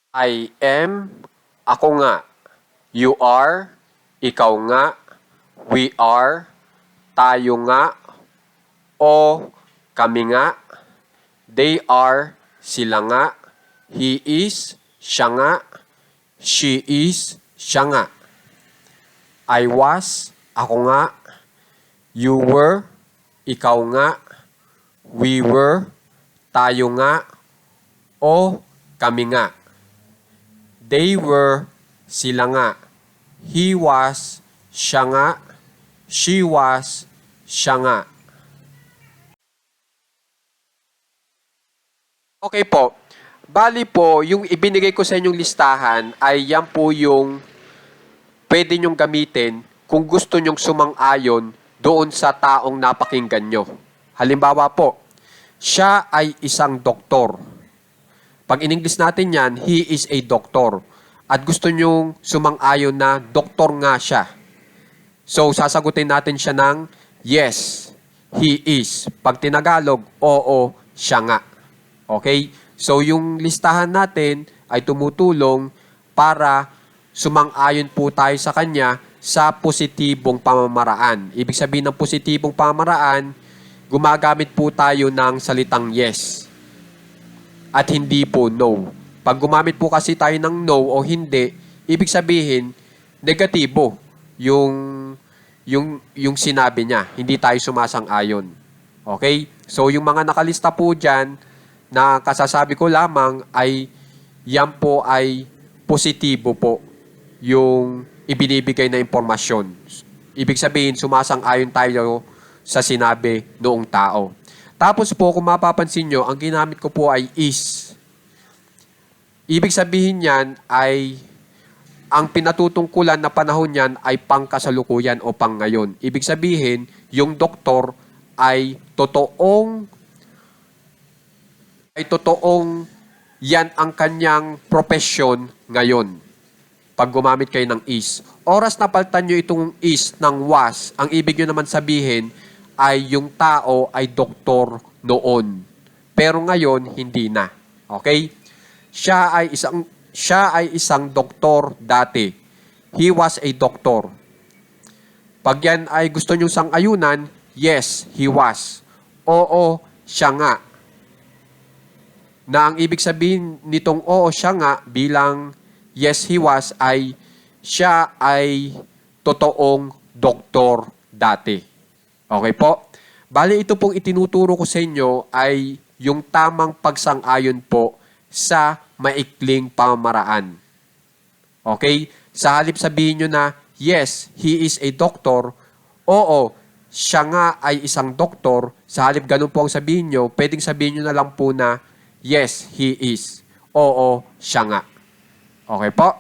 I am, ako nga. You are, ikaw nga. We are, tayo nga. O, kami nga. They are, sila nga. He is, siya nga. She is, siya nga. I was, ako nga. You were, ikaw nga. We were, tayo nga. O, kami nga. They were, sila nga. He was, siya nga. She was, siya nga. Okay po. Bali po, yung ibinigay ko sa inyong listahan ay yan po yung pwede nyong gamitin kung gusto nyong sumang-ayon doon sa taong napakinggan nyo. Halimbawa po, siya ay isang doktor. Pag in-English natin yan, he is a doctor. At gusto nyong sumang-ayon na doktor nga siya. So, sasagutin natin siya ng yes, he is. Pag tinagalog, oo, siya nga. Okay? So, yung listahan natin ay tumutulong para sumang-ayon po tayo sa kanya sa positibong pamamaraan. Ibig sabihin ng positibong pamamaraan, gumagamit po tayo ng salitang yes at hindi po no. Pag gumamit po kasi tayo ng no o hindi, ibig sabihin, negatibo yung sinabi niya. Hindi tayo sumasang-ayon. Okay? So, yung mga nakalista po dyan, na kasasabi ko lamang ay yan po ay positibo po yung ibinibigay na impormasyon. Ibig sabihin, sumasang-ayon tayo sa sinabi noong tao. Tapos po, kung mapapansin nyo, ang ginamit ko po ay is. Ibig sabihin yan ay ang pinatutungkulan na panahon yan ay pangkasalukuyan o pang ngayon. Ibig sabihin, yung doktor ay totoong yan ang kanyang profesyon ngayon. Pag gumamit kayo ng is. Oras na palitan nyo itong is ng was, ang ibig nyo naman sabihin ay yung tao ay doktor noon. Pero ngayon, hindi na. Okay? Siya ay isang doktor dati. He was a doctor. Pag yan ay gusto nyo sang-ayunan, yes, he was. Oo, siya nga. Na ang ibig sabihin nitong oo siya nga bilang yes he was ay siya ay totoong doktor dati. Okay po? Bali ito pong itinuturo ko sa inyo ay yung tamang pagsang-ayon po sa maikling pamamaraan. Okay? Sa halip sabihin nyo na yes, he is a doctor, oo, siya nga ay isang doktor, sa halip ganun po ang sabihin nyo, pwedeng sabihin nyo na lang po na yes, he is. Oo, siya nga. Okay po?